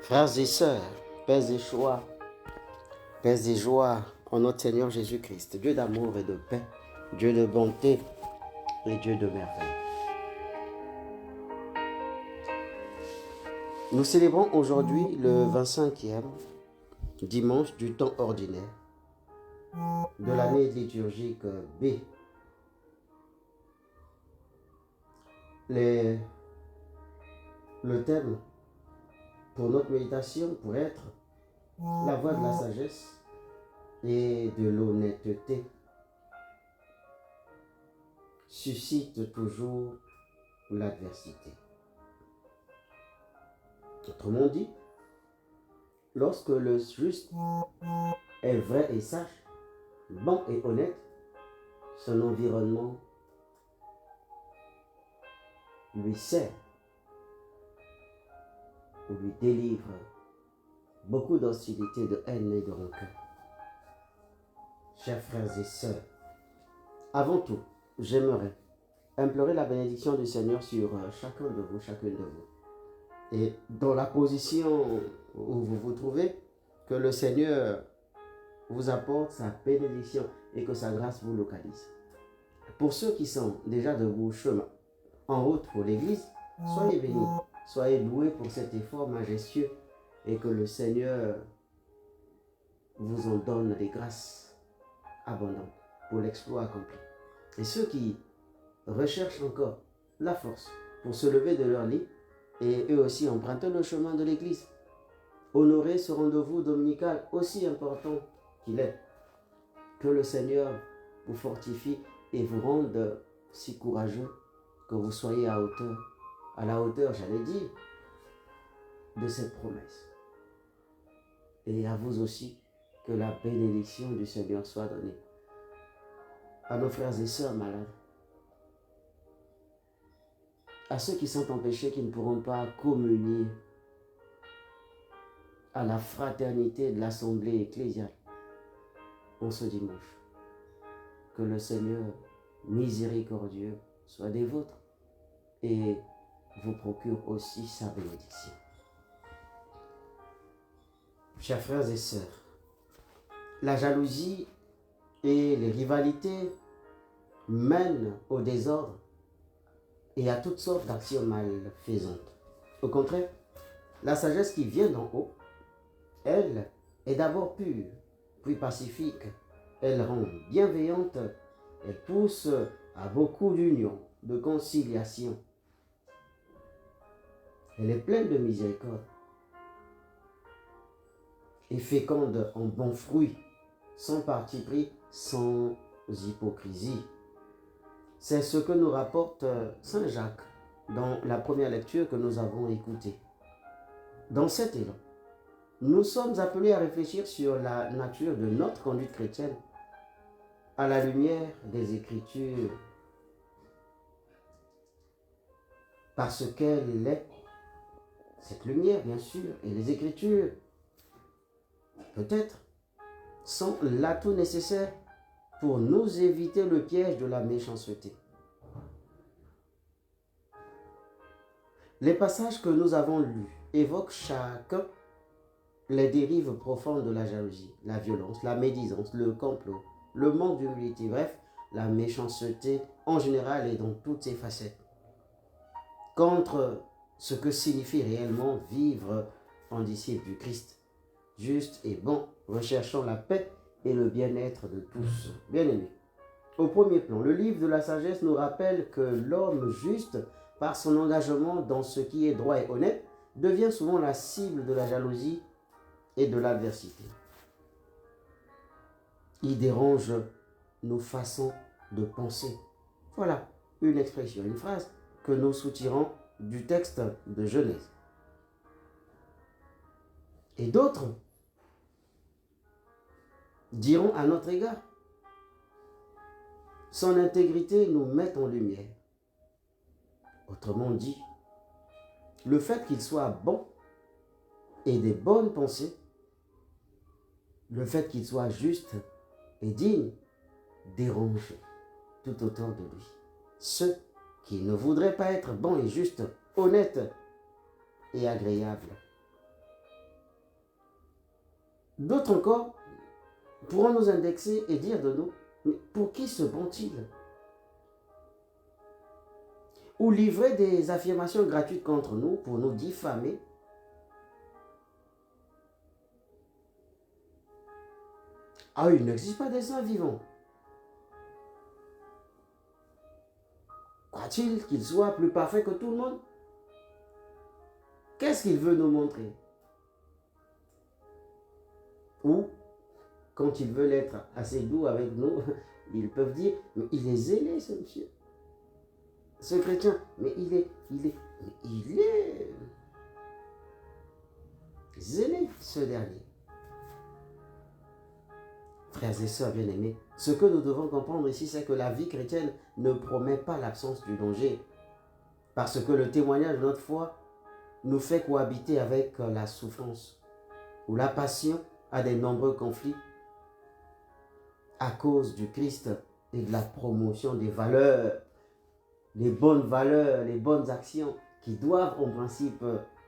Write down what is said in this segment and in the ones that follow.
Frères et sœurs, paix et joie en notre Seigneur Jésus-Christ, Dieu d'amour et de paix, Dieu de bonté et Dieu de merveille. Nous célébrons aujourd'hui le 25e dimanche du temps ordinaire de l'année liturgique B. Le thème pour notre méditation pourrait être la voie de la sagesse et de l'honnêteté suscite toujours l'adversité. Autrement dit, lorsque le juste est vrai et sage, bon et honnête, son environnement lui sert ou lui délivre beaucoup d'hostilité, de haine et de rancœur. Chers frères et sœurs, avant tout, j'aimerais implorer la bénédiction du Seigneur sur chacun de vous, chacune de vous. Et dans la position où vous vous trouvez, que le Seigneur vous apporte sa bénédiction et que sa grâce vous localise. Pour ceux qui sont déjà debout chemin, en route pour l'église, soyez bénis, soyez loués pour cet effort majestueux et que le Seigneur vous en donne des grâces abondantes pour l'exploit accompli. Et ceux qui recherchent encore la force pour se lever de leur lit et eux aussi emprunter le chemin de l'église, honorer ce rendez-vous dominical aussi important qu'il est, que le Seigneur vous fortifie et vous rende si courageux que vous soyez à la hauteur, j'allais dire, de cette promesse. Et à vous aussi, que la bénédiction du Seigneur soit donnée. À nos frères et sœurs malades, à ceux qui sont empêchés, qui ne pourront pas communier à la fraternité de l'assemblée ecclésiale en ce dimanche. Que le Seigneur miséricordieux soit des vôtres et vous procure aussi sa bénédiction. Chers frères et sœurs, la jalousie et les rivalités mènent au désordre et à toutes sortes d'actions malfaisantes. Au contraire, la sagesse qui vient d'en haut, elle est d'abord pure, puis pacifique. Elle rend bienveillante, elle pousse à beaucoup d'union, de conciliation. Elle est pleine de miséricorde et féconde en bons fruits, sans parti pris, sans hypocrisie. C'est ce que nous rapporte Saint Jacques dans la première lecture que nous avons écoutée. Dans cet élan, nous sommes appelés à réfléchir sur la nature de notre conduite chrétienne à la lumière des Écritures, parce qu'elle est cette lumière, bien sûr, et les Écritures, peut-être, sont l'atout nécessaire pour nous éviter le piège de la méchanceté. Les passages que nous avons lus évoquent chacun les dérives profondes de la jalousie, la violence, la médisance, le complot, le manque d'humilité, bref, la méchanceté en général et dans toutes ses facettes. Contre ce que signifie réellement vivre en disciple du Christ, juste et bon, recherchant la paix et le bien-être de tous. Bien-aimés, au premier plan, le livre de la sagesse nous rappelle que l'homme juste, par son engagement dans ce qui est droit et honnête, devient souvent la cible de la jalousie et de l'adversité. Il dérange nos façons de penser. Voilà une expression, une phrase que nous soutirons du texte de Genèse. Et d'autres diront à notre égard, son intégrité nous met en lumière. Autrement dit, le fait qu'il soit bon et des bonnes pensées, le fait qu'il soit juste et digne, dérange tout autour de lui. Ceux qui ne voudraient pas être bons et justes, honnêtes et agréables. D'autres encore pourront nous indexer et dire de nous, mais pour qui se prend-il? Ou livrer des affirmations gratuites contre nous pour nous diffamer. Ah, il n'existe pas des saints vivants. Croit-il qu'il soit plus parfait que tout le monde? Qu'est-ce qu'il veut nous montrer? Ou, quand ils veulent être assez doux avec nous, ils peuvent dire, mais il est zélé ce monsieur. Ce chrétien, mais il est zélé ce dernier. Frères et sœurs bien-aimés, ce que nous devons comprendre ici, c'est que la vie chrétienne ne promet pas l'absence du danger. Parce que le témoignage de notre foi nous fait cohabiter avec la souffrance ou la passion à des nombreux conflits à cause du Christ et de la promotion des valeurs, les bonnes actions qui doivent en principe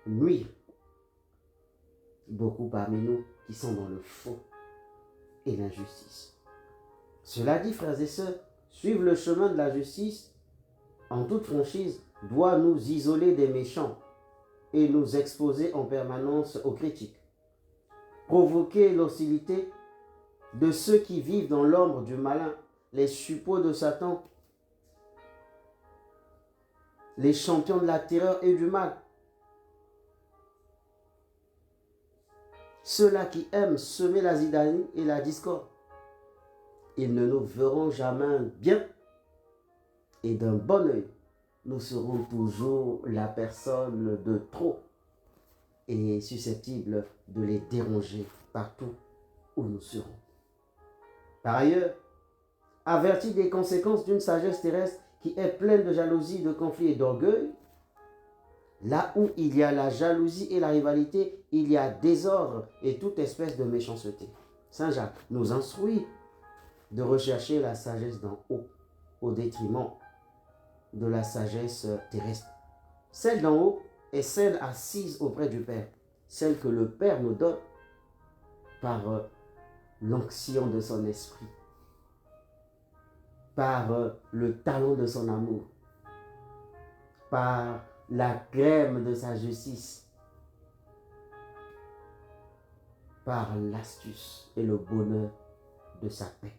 nuire. Beaucoup parmi nous qui sont dans le faux et l'injustice. Cela dit, frères et sœurs, suivre le chemin de la justice en toute franchise doit nous isoler des méchants et nous exposer en permanence aux critiques. Provoquer l'hostilité de ceux qui vivent dans l'ombre du malin, les suppôts de Satan, les champions de la terreur et du mal. Ceux-là qui aiment semer la zizanie et la discorde. Ils ne nous verront jamais bien et d'un bon œil. Nous serons toujours la personne de trop et susceptible de les déranger partout où nous serons. Par ailleurs, avertis des conséquences d'une sagesse terrestre qui est pleine de jalousie, de conflits et d'orgueil, là où il y a la jalousie et la rivalité, il y a désordre et toute espèce de méchanceté. Saint Jacques nous instruit de rechercher la sagesse d'en haut au détriment de la sagesse terrestre. Celle d'en haut est celle assise auprès du Père, celle que le Père nous donne par l'onction de son esprit, par le talent de son amour, par la crème de sa justice, par l'astuce et le bonheur de sa paix.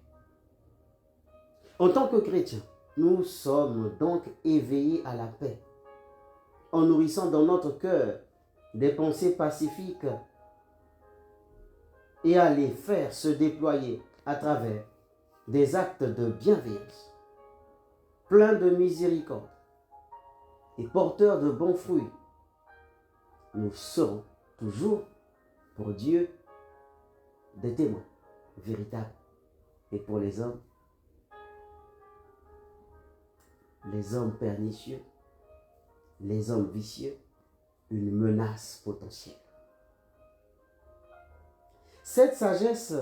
En tant que chrétiens, nous sommes donc éveillés à la paix, en nourrissant dans notre cœur des pensées pacifiques et à les faire se déployer à travers des actes de bienveillance, pleins de miséricorde et porteurs de bons fruits. Nous serons toujours pour Dieu des témoins véritables et pour les hommes pernicieux, les hommes vicieux, une menace potentielle. Cette sagesse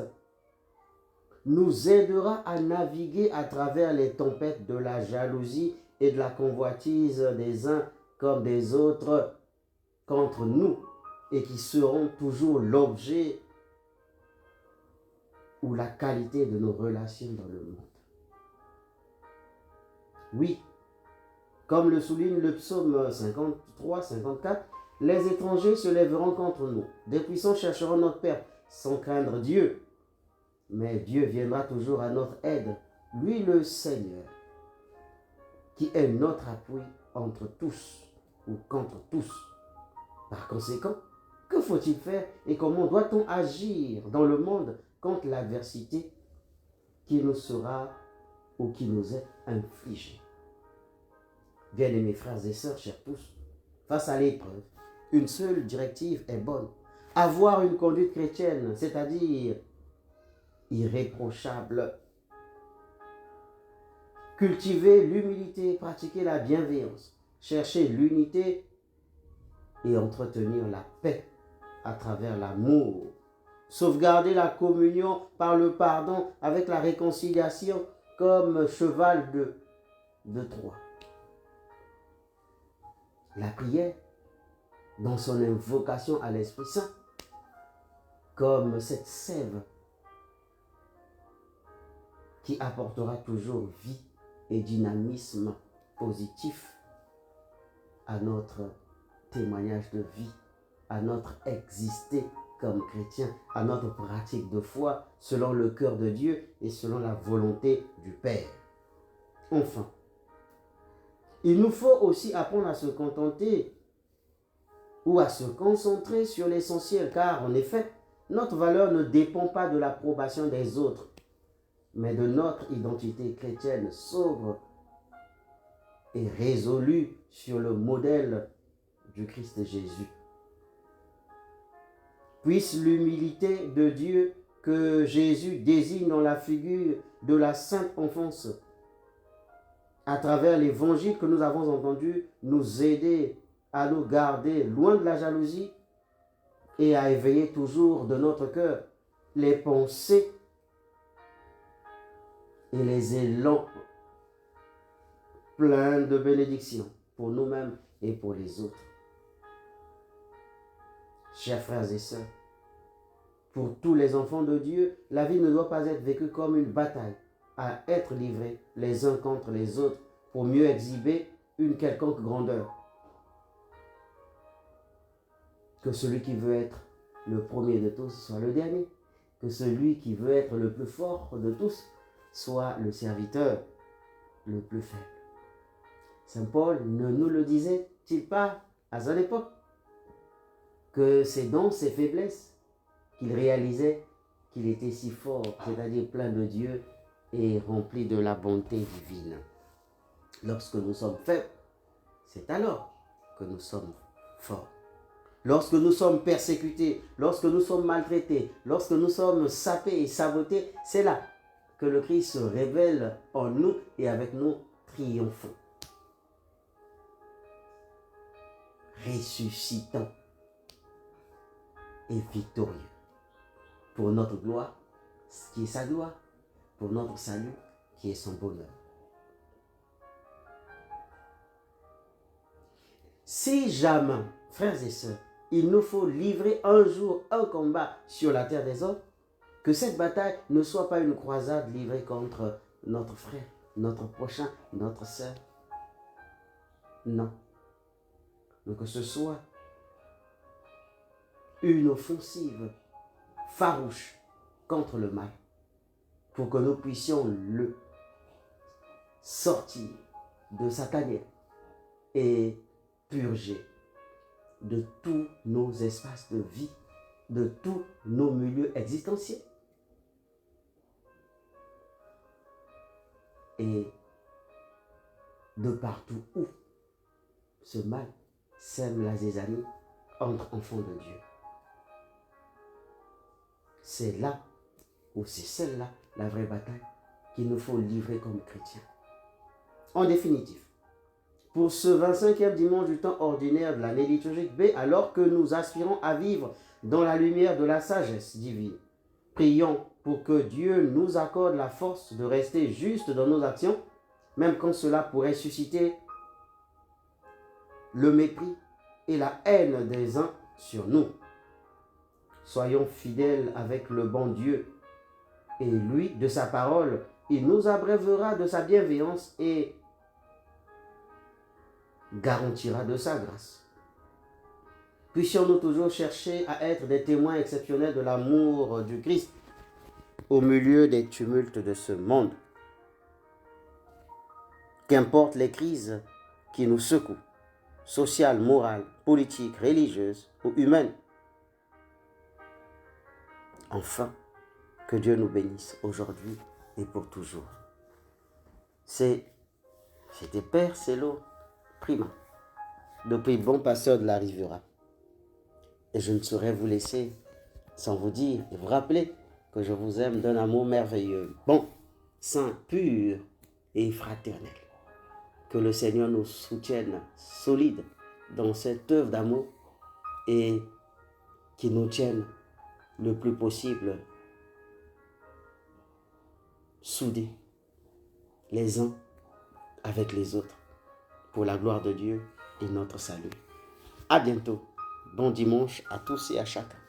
nous aidera à naviguer à travers les tempêtes de la jalousie et de la convoitise des uns comme des autres contre nous et qui seront toujours l'objet ou la qualité de nos relations dans le monde. Oui, comme le souligne le psaume 53-54, les étrangers se lèveront contre nous. Des puissants chercheront notre perte sans craindre Dieu. Mais Dieu viendra toujours à notre aide, lui le Seigneur, qui est notre appui entre tous ou contre tous. Par conséquent, que faut-il faire et comment doit-on agir dans le monde contre l'adversité qui nous sera ou qui nous est infligée? Bien-aimés frères et sœurs, chers tous, face à l'épreuve, une seule directive est bonne. Avoir une conduite chrétienne, c'est-à-dire irréprochable. Cultiver l'humilité, pratiquer la bienveillance, chercher l'unité et entretenir la paix à travers l'amour. Sauvegarder la communion par le pardon avec la réconciliation comme cheval de Troie. La prière, dans son invocation à l'Esprit Saint, comme cette sève qui apportera toujours vie et dynamisme positif à notre témoignage de vie, à notre exister comme chrétien, à notre pratique de foi selon le cœur de Dieu et selon la volonté du Père. Enfin, il nous faut aussi apprendre à se contenter ou à se concentrer sur l'essentiel, car en effet, notre valeur ne dépend pas de l'approbation des autres, mais de notre identité chrétienne sobre et résolue sur le modèle du Christ Jésus. Puisse l'humilité de Dieu que Jésus désigne dans la figure de la sainte enfance, à travers l'évangile que nous avons entendu, nous aider à nous garder loin de la jalousie et à éveiller toujours de notre cœur les pensées et les élans pleins de bénédictions pour nous-mêmes et pour les autres. Chers frères et sœurs, pour tous les enfants de Dieu, la vie ne doit pas être vécue comme une bataille à être livrés les uns contre les autres pour mieux exhiber une quelconque grandeur. Que celui qui veut être le premier de tous soit le dernier. Que celui qui veut être le plus fort de tous soit le serviteur le plus faible. Saint Paul ne nous le disait-il pas à son époque que c'est dans ses faiblesses qu'il réalisait qu'il était si fort, c'est-à-dire plein de Dieu et rempli de la bonté divine. Lorsque nous sommes faibles, c'est alors que nous sommes forts. Lorsque nous sommes persécutés, lorsque nous sommes maltraités, lorsque nous sommes sapés et sabotés, c'est là que le Christ se révèle en nous et avec nous triomphant, ressuscitant et victorieux pour notre gloire, ce qui est sa gloire, pour notre salut, qui est son bonheur. Si jamais, frères et sœurs, il nous faut livrer un jour un combat sur la terre des hommes, que cette bataille ne soit pas une croisade livrée contre notre frère, notre prochain, notre sœur. Non. Mais que ce soit une offensive farouche contre le mal, pour que nous puissions le sortir de sa tanière et purger de tous nos espaces de vie, de tous nos milieux existentiels. Et de partout où ce mal sème la zizanie entre enfants de Dieu. C'est là, ou c'est celle-là, la vraie bataille qu'il nous faut livrer comme chrétiens. En définitive, pour ce 25e dimanche du temps ordinaire de l'année liturgique B, alors que nous aspirons à vivre dans la lumière de la sagesse divine, prions pour que Dieu nous accorde la force de rester juste dans nos actions, même quand cela pourrait susciter le mépris et la haine des uns sur nous. Soyons fidèles avec le bon Dieu, et lui, de sa parole, il nous abreuvera de sa bienveillance et garantira de sa grâce. Puissions-nous toujours chercher à être des témoins exceptionnels de l'amour du Christ au milieu des tumultes de ce monde. Qu'importe les crises qui nous secouent, sociales, morales, politiques, religieuses ou humaines. Enfin, que Dieu nous bénisse aujourd'hui et pour toujours. C'était Père Célo Prima, depuis Bon Pasteur de la Riviera. Et je ne saurais vous laisser sans vous dire et vous rappeler que je vous aime d'un amour merveilleux, bon, saint, pur et fraternel. Que le Seigneur nous soutienne solide dans cette œuvre d'amour et qu'il nous tienne le plus possible soudés les uns avec les autres pour la gloire de Dieu et notre salut. À bientôt. Bon dimanche à tous et à chacun.